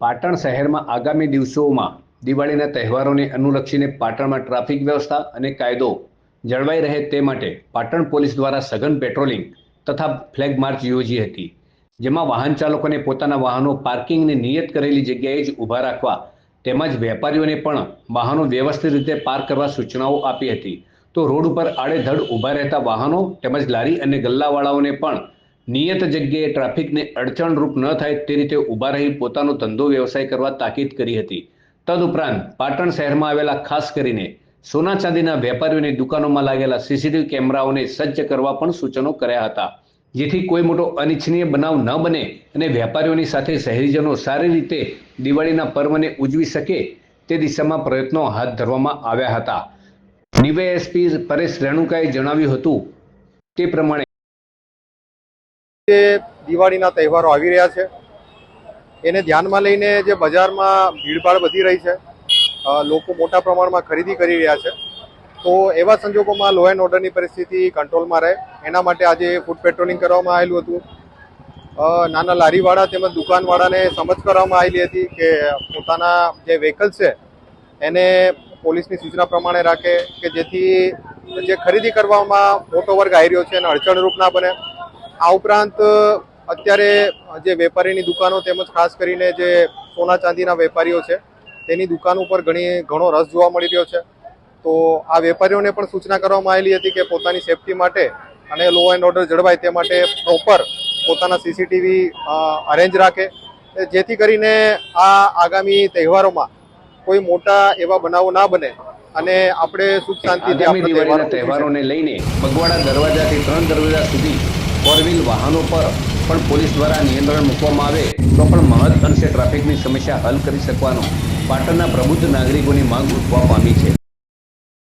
પાટણ શહેરમાં આગામી દિવસોમાં દિવાળીના તહેવારોને અનુલક્ષીને પાટણમાં ટ્રાફિક વ્યવસ્થા અને કાયદો જળવાઈ રહે તે માટે પાટણ પોલીસ દ્વારા સઘન પેટ્રોલિંગ તથા ફ્લેગ માર્ચ યોજી હતી, જેમાં વાહન ચાલકોને પોતાના વાહનો પાર્કિંગની નિયત કરેલી જગ્યાએ જ ઊભા રાખવા તેમજ વેપારીઓને પણ વાહનો વ્યવસ્થિત રીતે પાર્ક કરવા સૂચનાઓ આપી હતી. તો રોડ ઉપર આડેધડ ઊભા રહેતા વાહનો તેમજ લારી અને ગલ્લાવાળાઓને પણ નિયત જગ્યાએ ટ્રાફિકને અડચણરૂપ ન થાય તે રીતે ઊભા રહી પોતાનો ધંધો વ્યવસાય કરવા તાકીદ કરી હતી. તદુપરાંત પાટણ શહેરમાં આવેલા ખાસ કરીને સોના ચાંદીના વેપારીઓની દુકાનોમાં લાગેલા સીસીટીવી કેમેરાઓને સજ્જ કરવા પણ સૂચનો કર્યા હતા, જેથી કોઈ મોટો અનિચ્છનીય બનાવ ન બને અને વેપારીઓની સાથે શહેરીજનો સારી રીતે દિવાળીના પર્વને ઉજવી શકે તે દિશામાં પ્રયત્નો હાથ ધરવામાં આવ્યા હતા. ડીવાયએસપી પરેશ રેણુકાએ જણાવ્યું હતું તે પ્રમાણે દિવાળીના તહેવારો આવી રહ્યા છે, એને ધ્યાનમાં લઈને જે બજારમાં ભીડભાડ વધી રહી છે, લોકો મોટા પ્રમાણમાં ખરીદી કરી રહ્યા છે, તો એવા સંજોગોમાં લો એન્ડ ઓર્ડરની પરિસ્થિતિ કંટ્રોલમાં રહે એના માટે આજે ફૂડ પેટ્રોલિંગ કરવામાં આવેલું હતું. નાના લારીવાળા તેમજ દુકાનવાળાને સમજ કરવામાં આવેલી હતી કે પોતાના જે વ્હીકલ છે એને પોલીસની સૂચના પ્રમાણે રાખે કે જેથી જે ખરીદી કરવામાં મોટો વર્ગ આવી રહ્યો છે એને અડચણરૂપ ના બને. આ ઉપરાંત અત્યારે જે વેપારીની દુકાનો તેમજ ખાસ કરીને જે સોના ચાંદીના વેપારીઓ છે તેની દુકાન ઉપર ઘણો રસ જોવા મળી રહ્યો છે. તો આ વેપારીઓને પણ સૂચના કરવામાં આવેલી હતી કે પોતાની સેફટી માટે અને લો એન્ડ ઓર્ડર જળવાય તે માટે પ્રોપર પોતાના સીસીટીવી અરેન્જ રાખે, જેથી કરીને આ આગામી તહેવારોમાં કોઈ મોટા એવા બનાવો ના બને અને આપણે સુખ શાંતિથી આગામી દિવાળીના તહેવારોને લઈને બગવાડા દરવાજાથી 3 દરવાજા સુધી ફોર વ્હીલ વાહનો પર પણ પોલીસ દ્વારા નિયંત્રણ મૂકવામાં આવે તો પણ મહદ અંશે ટ્રાફિકની સમસ્યા હલ કરી શકવાનો પાટણના પ્રબુદ્ધ નાગરિકોની માંગ ઉઠવા પામી છે.